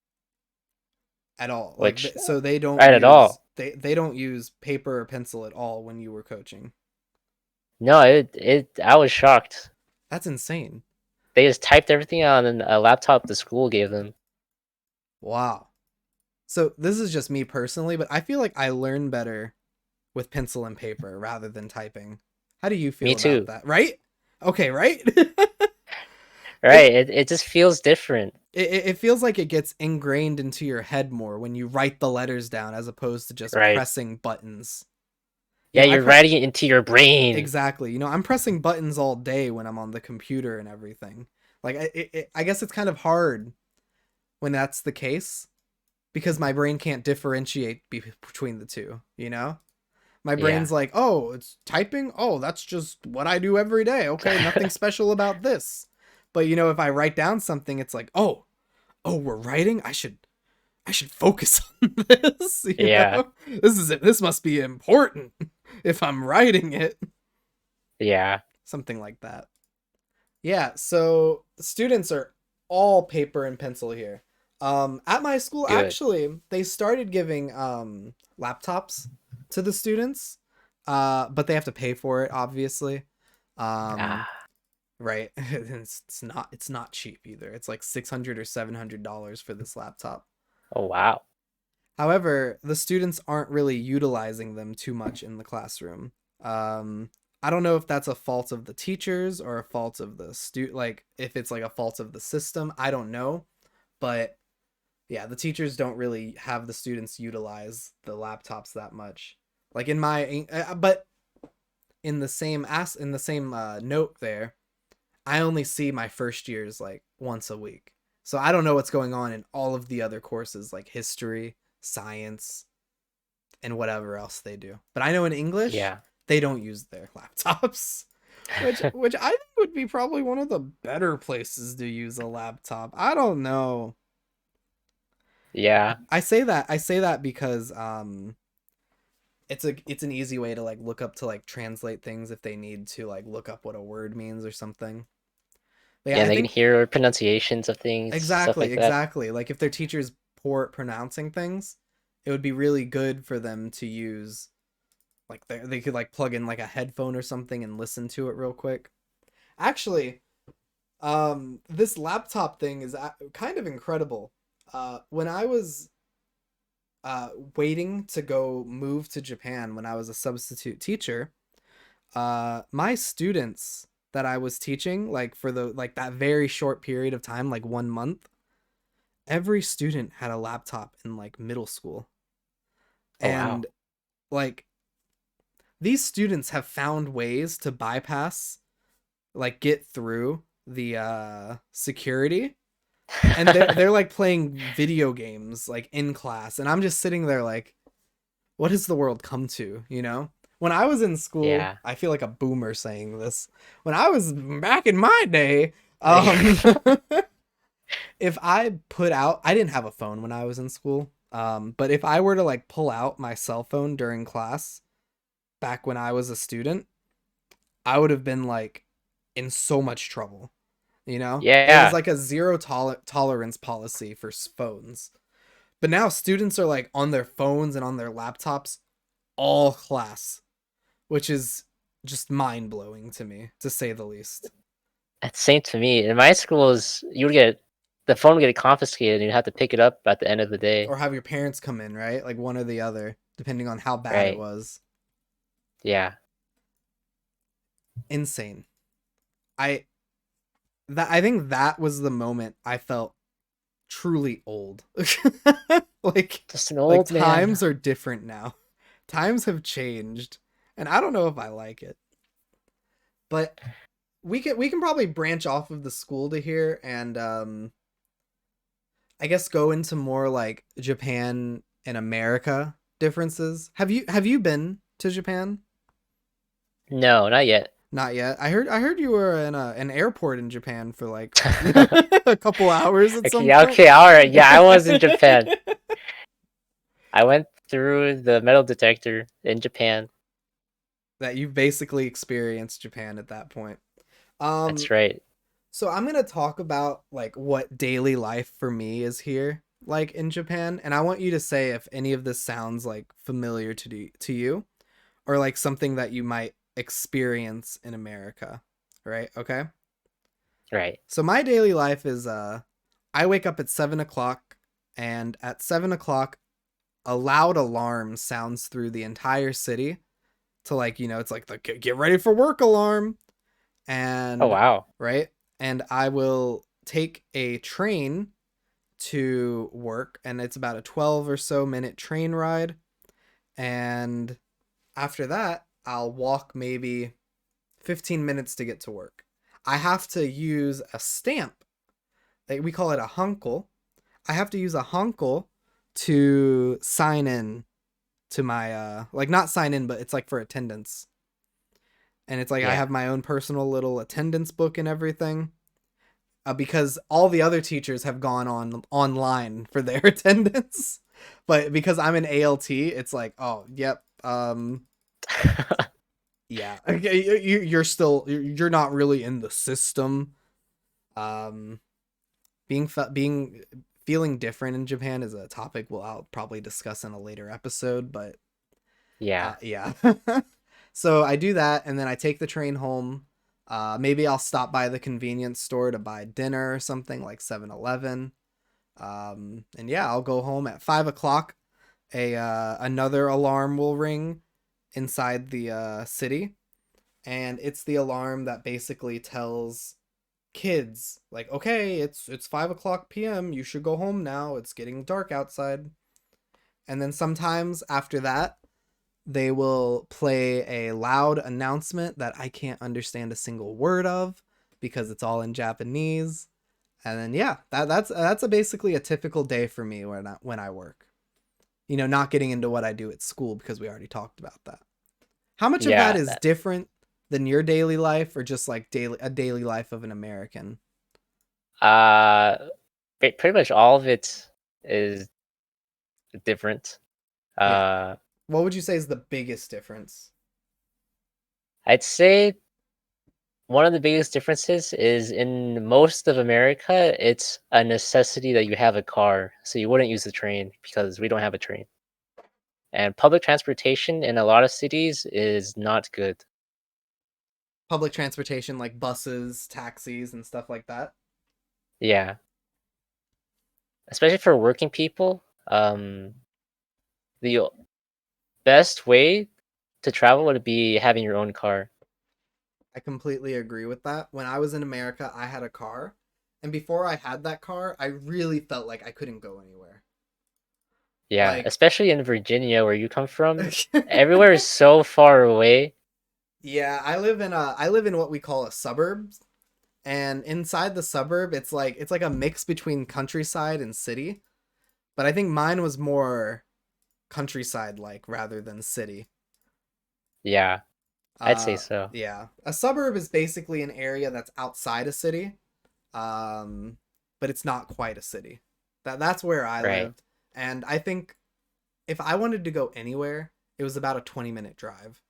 at all. Like, which so they don't right at use all. they don't use paper or pencil at all when you were coaching. No, it I was shocked. That's insane. They just typed everything on a laptop the school gave them. Wow. So this is just me personally, but I feel like I learn better with pencil and paper rather than typing. How do you Me feel about too. that? Right? Okay, right? Right? it, It just feels different. it feels like it gets ingrained into your head more when you write the letters down as opposed to just Right. pressing buttons. Yeah, I you're writing it into your brain. exactly. I'm pressing buttons all day when I'm on the computer and everything. Like, I guess it's kind of hard when that's the case because my brain can't differentiate between the two, you know? My Yeah. brain's like, oh, it's typing. Oh, that's just what I do every day. Okay, nothing special about this. But if I write down something, it's like, oh, we're writing. I should focus on this. Yeah. This is it. This must be important if I'm writing it. Yeah. Something like that. Yeah. So the students are all paper and pencil here. At my school, Good. actually, they started giving laptops to the students, but they have to pay for it, obviously. Um, Ah. right? It's not cheap either. It's like $600 or $700 for this laptop. Oh wow. However, the students aren't really utilizing them too much in the classroom. Um, I don't know if that's a fault of the teachers or a fault of the like if it's like a fault of the system. I don't know, but yeah, the teachers don't really have the students utilize the laptops that much. Like, but in the same note there, I only see my first years like once a week. So I don't know what's going on in all of the other courses like history, science, and whatever else they do. But I know in English, Yeah. they don't use their laptops, which I think would be probably one of the better places to use a laptop. I don't know. Yeah. I say that because it's an easy way to like look up to like translate things if they need to like look up what a word means or something. But yeah, Yeah, I and they can think hear pronunciations of things, stuff exactly, like that. exactly. Like, if their teacher's poor at pronouncing things, it would be really good for them to use like they could like plug in like a headphone or something and listen to it real quick. Actually, this laptop thing is kind of incredible. When I was waiting to go move to Japan when I was a substitute teacher, my students that I was teaching, like for the like that very short period of time, like 1 month, every student had a laptop in like middle school. Oh wow. And like these students have found ways to bypass, like get through the security, and they're like playing video games like in class, and I'm just sitting there like, what has the world come to, you know? When I was in school, Yeah. I feel like a boomer saying this. When I was back in my day, um if I put out, I didn't have a phone when I was in school. But if I were to like pull out my cell phone during class back when I was a student, I would have been like in so much trouble. You know, it was Yeah. like a zero tolerance policy for phones. But now students are like on their phones and on their laptops all class, which is just mind blowing to me, to say the least. It's same to me. In my schools, you would get the phone would get confiscated and you'd have to pick it up at the end of the day. Or have your parents come in, right? Like one or the other, depending on how bad it Right. was. Yeah. Insane. I I think that was the moment I felt truly old. like Just an like old man. times are different now. Times have changed, and I don't know if I like it. But we can probably branch off of the school to here, and I guess go into more like Japan and America differences. Have you been to Japan? No, not yet. Not yet. I heard you were in an airport in Japan for like a couple hours at Okay, some yeah, point. okay, all right. Yeah, I was in Japan. I went through the metal detector in Japan. That you've basically experienced Japan at that point. That's Um right. so I'm going to talk about like what daily life for me is here like in Japan, and I want you to say if any of this sounds like familiar to you, or like something that you might experience in America, right? Okay. Right. So my daily life is I wake up at 7 o'clock, and at 7 o'clock a loud alarm sounds through the entire city to, like, it's like the get ready for work alarm. Oh And wow. right, and I will take a train to work, and it's about a 12 or so minute train ride, and after that I'll walk maybe 15 minutes to get to work. I have to use a stamp. We call it a hunkle. I have to use a hunkle to sign in to my like, not sign in, but it's like for attendance. And it's like I Yeah. have my own personal little attendance book and everything. Because all the other teachers have gone on online for their attendance. But because I'm an ALT, it's like, oh, yep, yeah. Okay, you're not really in the system. Um being feeling different in Japan is a topic I'll probably discuss in a later episode, but Yeah. yeah. So I do that, and then I take the train home. Maybe I'll stop by the convenience store to buy dinner or something like 7-Eleven. And yeah, I'll go home at 5 o'clock. Another alarm will ring inside the city, and it's the alarm that basically tells kids like, okay, it's 5 o'clock p.m. You should go home now. It's getting dark outside. And then sometimes after that, they will play a loud announcement that I can't understand a single word of because it's all in Japanese. And then yeah, that's basically a typical day for me when I work. Not getting into what I do at school because we already talked about that. How much of that Yeah. is different than your daily life, or just like a daily life of an American? Uh pretty much all of it is different. Yeah. Uh What would you say is the biggest difference? I'd say one of the biggest differences is in most of America, it's a necessity that you have a car, so you wouldn't use the train because we don't have a train. And public transportation in a lot of cities is not good. Public transportation, like buses, taxis, and stuff like that. Yeah, especially for working people. The best way to travel would be having your own car. I completely agree with that. When I was in America, I had a car, and before I had that car, I really felt like I couldn't go anywhere. Yeah, Like, especially in Virginia where you come from, everywhere is so far away. yeah, I live in what we call a suburb, and inside the suburb, it's like a mix between countryside and city. But I think mine was more countryside like rather than city. Yeah, I'd say so. Yeah, a suburb is basically an area that's outside a city, um, but it's not quite a city. That's where I Right. lived, and I think if I wanted to go anywhere, it was about a 20-minute drive.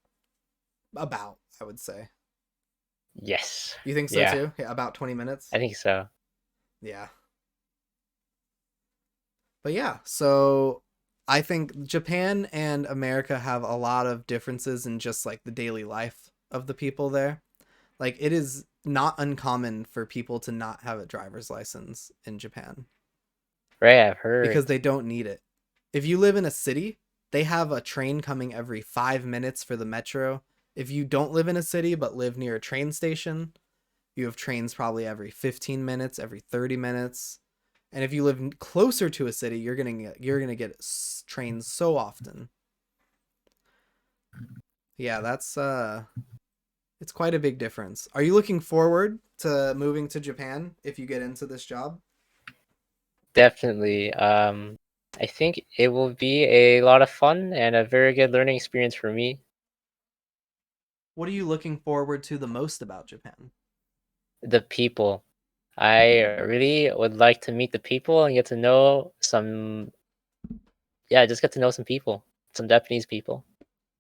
About, I would say. Yes. You think so Yeah, too? Yeah, about 20 minutes. I think so. Yeah. But yeah, so I think Japan and America have a lot of differences in just like the daily life of the people there. Like it is not uncommon for people to not have a driver's license in Japan Right, I've heard. because they don't need it. If you live in a city, they have a train coming every 5 minutes for the metro. If you don't live in a city but live near a train station, you have trains probably every 15 minutes, every 30 minutes. And if you live closer to a city, you're going to get trains so often. Yeah, that's it's quite a big difference. Are you looking forward to moving to Japan if you get into this job? Definitely. I think it will be a lot of fun and a very good learning experience for me. What are you looking forward to the most about Japan? The people. I really would like to meet the people and get to know just get to know some people, some Japanese people.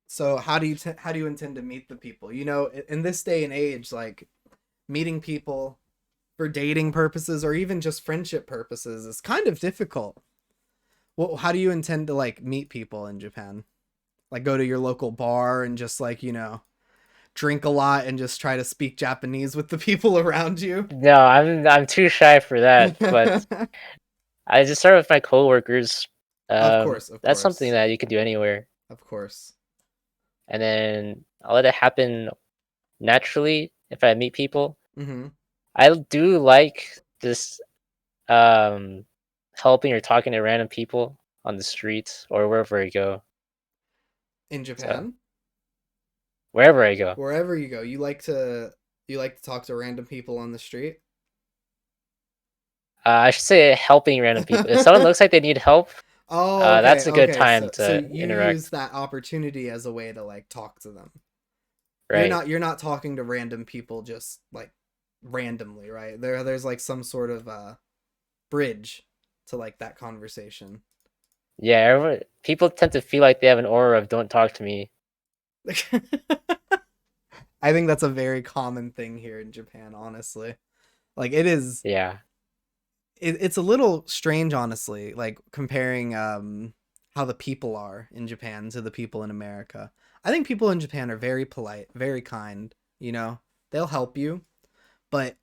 So, how do you intend to meet the people? You know, in this day and age, like meeting people for dating purposes or even just friendship purposes is kind of difficult. Well, how do you intend to like meet people in Japan? Like go to your local bar and just like, drink a lot and just try to speak Japanese with the people around you? No, I'm too shy for that, but I just start with my coworkers. Of course, of That's something course. that you can do anywhere, Of course. and then I'll let it happen naturally if I meet people. Mm-hmm. I do like this um helping or talking to random people on the streets or wherever I go. In So Japan, wherever I go, wherever you go, you like to talk to random people on the street. I should say helping random people. If someone looks like they need help, Oh, okay, that's a good okay. time So to you use interact. that opportunity as a way to like talk to them. Right? You're not talking to random people just like randomly, right? There's like some sort of bridge to like that conversation. Yeah. People tend to feel like they have an aura of "Don't talk to me." I think that's a very common thing here in Japan, honestly. Like it is Yeah. it's a little strange honestly, like comparing how the people are in Japan to the people in America. I think people in Japan are very polite, very kind, you know. They'll help you, but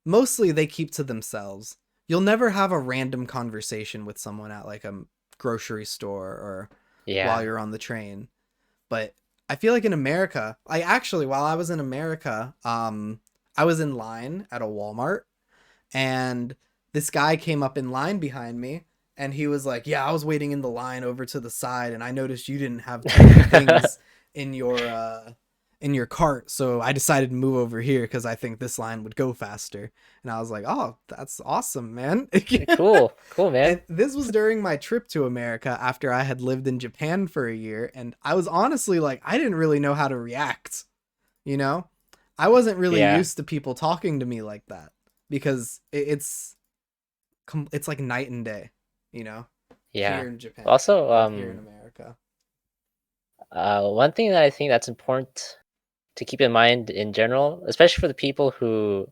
mostly they keep to themselves. You'll never have a random conversation with someone at like a grocery store or while Yeah. you're on the train. But I feel like in America, I actually while I was in America, I was in line at a Walmart and this guy came up in line behind me and he was like, "Yeah, I was waiting in the line over to the side and I noticed you didn't have too many things in your cart, so I decided to move over here cuz I think this line would go faster." And I was like, "Oh, that's awesome, man." Cool. Cool, man. And this was during my trip to America after I had lived in Japan for a year and I was honestly like I didn't really know how to react, you know? I wasn't really Yeah. used to people talking to me like that because it's like night and day, you know, Yeah. here in Japan Also, with here in America. one thing that I think that's important to keep in mind in general, especially for the people who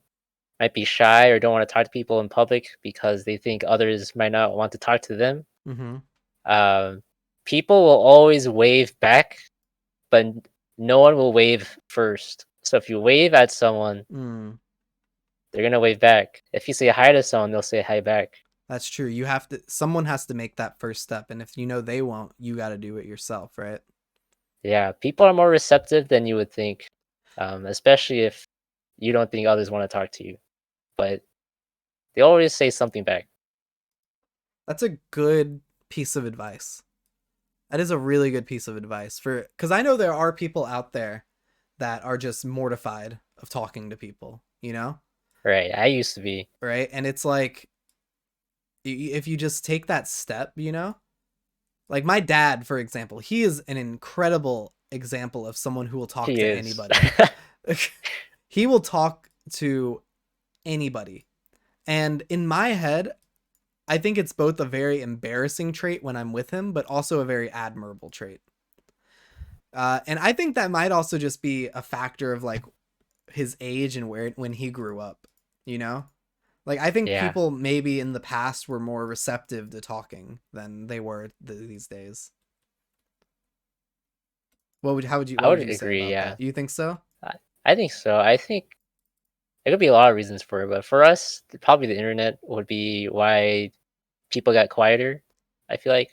might be shy or don't want to talk to people in public because they think others might not want to talk to them. Mm-hmm. Um, People will always wave back, but no one will wave first. So if you wave at someone, Mm, they're gonna wave back. If you say hi to someone, they'll say hi back. that's true. You have to. Someone has to make that first step, and if you know they won't, you got to do it yourself, right? Yeah, people are more receptive than you would think, especially if you don't think others want to talk to you, but they always say something back. That's a good piece of advice. That is a really good piece of advice because I know there are people out there that are just mortified of talking to people, you know? Right. I used to be. Right? And it's like if you just take that step, you know? Like my dad, for example, he is an incredible example of someone who will talk He to is. anybody. He will talk to anybody. And in my head, I think it's both a very embarrassing trait when I'm with him, but also a very admirable trait. And I think that might also just be a factor of like his age and when he grew up, you know? Like I think Yeah. people maybe in the past were more receptive to talking than they were these days. I What would would you say agree. about Yeah. that? You think so? I think so. I think there could be a lot of reasons for it, but for us, probably the internet would be why people got quieter. I feel like.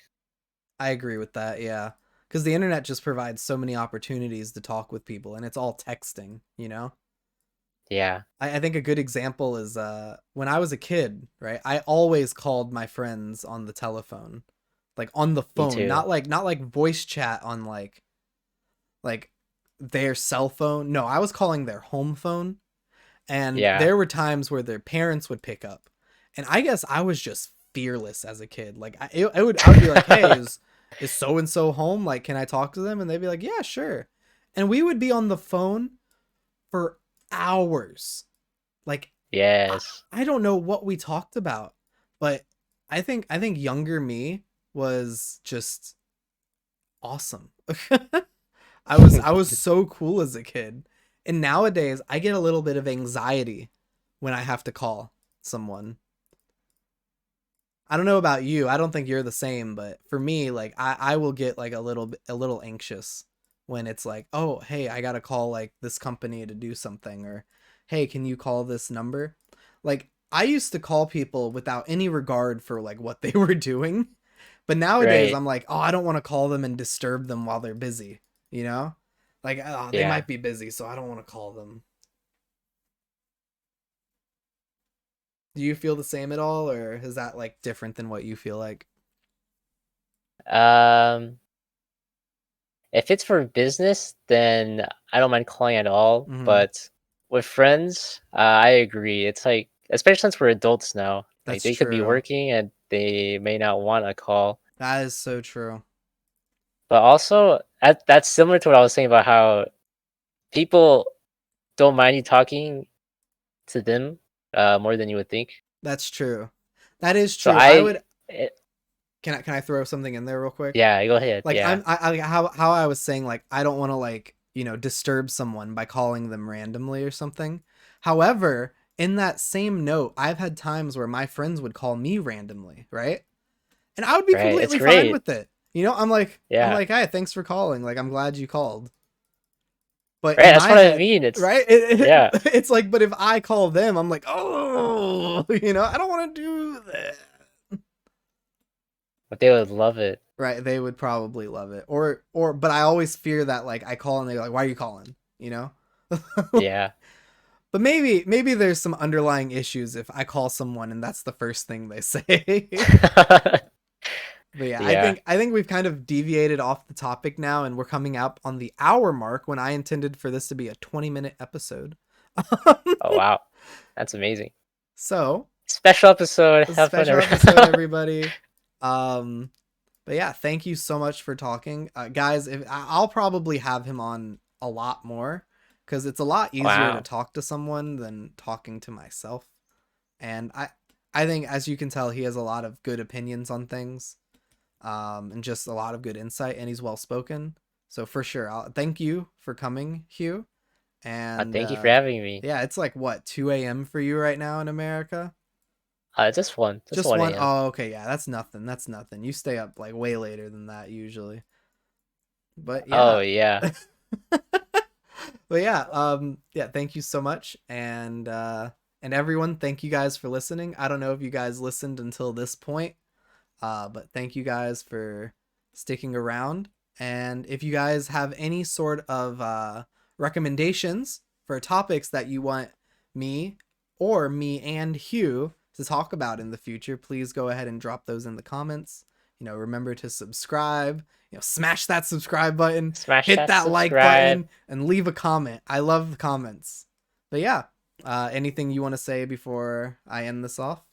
I agree with that. Yeah. Cuz the internet just provides so many opportunities to talk with people and it's all texting, you know? Yeah. I think a good example is when I was a kid, right? I always called my friends on the telephone. Like on the Me phone, too. not like voice chat on like their cell phone. No, I was calling their home phone. And Yeah. there were times where their parents would pick up. And I guess I was just fearless as a kid. Like I would be like, "Hey, is so and so home? Like can I talk to them?" And they'd be like, "Yeah, sure." And we would be on the phone for hours. Like I, Yes. I don't know what we talked about, but I think younger me was just awesome. I was so cool as a kid. And nowadays I get a little bit of anxiety when I have to call someone. I don't know about you. I don't think you're the same, but for me, like I will get like a little anxious when it's like, "Oh, hey, I got to call like this company to do something," or "Hey, can you call this number?" Like I used to call people without any regard for like what they were doing. But nowadays Right. I'm like, "Oh, I don't want to call them and disturb them while they're busy," you know? Like, "Oh, they Yeah. might be busy, so I don't want to call them." Do you feel the same at all or is that like different than what you feel like? Um, if it's for business, then I don't mind calling at all. Mhm. But with friends, I agree. It's like, especially since we're adults now, like That's they could be true. working and they may not want a call. That is so true. But also, that's similar to what I was saying about how people don't mind you talking to them more than you would think. That's true. That is So true. I would it, can I throw something in there real quick? yeah, go ahead. Like Yeah, how I was saying like I don't want to like, disturb someone by calling them randomly or something. However, in that same note, I've had times where my friends would call me randomly, right? And I would be right. It's completely fine great. with it. I'm Yeah, like, "Hey, thanks for calling. Like I'm glad you called." But right. in That's my what I head, mean. It's right? yeah, It's like, but if I call them, I'm like, "Oh, I don't want to do that." but they would love it. Right, they would probably love it. But I always fear that like I call and they're like, "Why are you calling?" You know? Yeah, But maybe there's some underlying issues if I call someone and that's the first thing they say. But yeah, I yeah. think I think we've kind of deviated off the topic now and we're coming up on the hour mark when I intended for this to be a 20-minute episode. Oh wow, that's amazing. So, Special episode. a Have fun, special everyone. episode everybody. Um but yeah, thank you so much for talking. Guys, if I'll probably have him on a lot more cuz it's a lot easier to Wow. talk to someone than talking to myself. And I think as you can tell he has a lot of good opinions on things. And just a lot of good insight and he's well spoken. So for sure, thank you for coming, Hugh. And Thank you for having me. yeah, it's like what 2 a.m. for you right now in America. Just Just one one. a.m. Oh, okay, yeah, that's nothing. That's nothing. You stay up like way later than that usually. But Oh yeah, yeah. but yeah, yeah. Thank you so much, and everyone, thank you guys for listening. I don't know if you guys listened until this point, but thank you guys for sticking around. And if you guys have any sort of recommendations for topics that you want me or me and Hugh to talk about in the future, please go ahead and drop those in the comments. Remember to subscribe, smash that subscribe button, Smash hit that that like subscribe. button, and leave a comment. I love the comments. But yeah, anything you want to say before I end this off?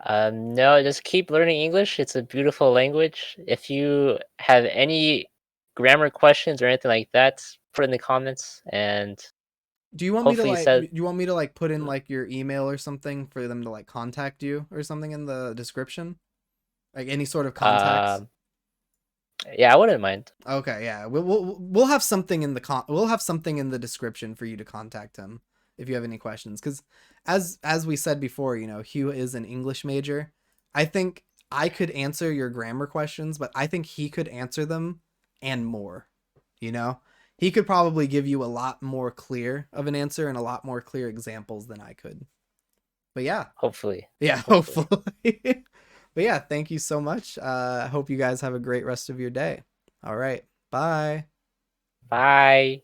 No, just keep learning English. It's a beautiful language. If you have any grammar questions or anything like that, put it in the comments, and Do you want me to hopefully like said put in like your email or something for them to like contact you or something in the description? Like any sort of contacts? um yeah, I wouldn't mind. Okay, yeah. We'll have something in we'll have something in the description for you to contact him if you have any questions, cuz as we said before, Hugh is an English major. I think I could answer your grammar questions, but I think he could answer them and more, you know? He could probably give you a lot more clear of an answer and a lot more clear examples than I could. But yeah. Hopefully. Yeah, Hopefully. hopefully. But yeah, thank you so much. I hope you guys have a great rest of your day. All right. Bye. Bye.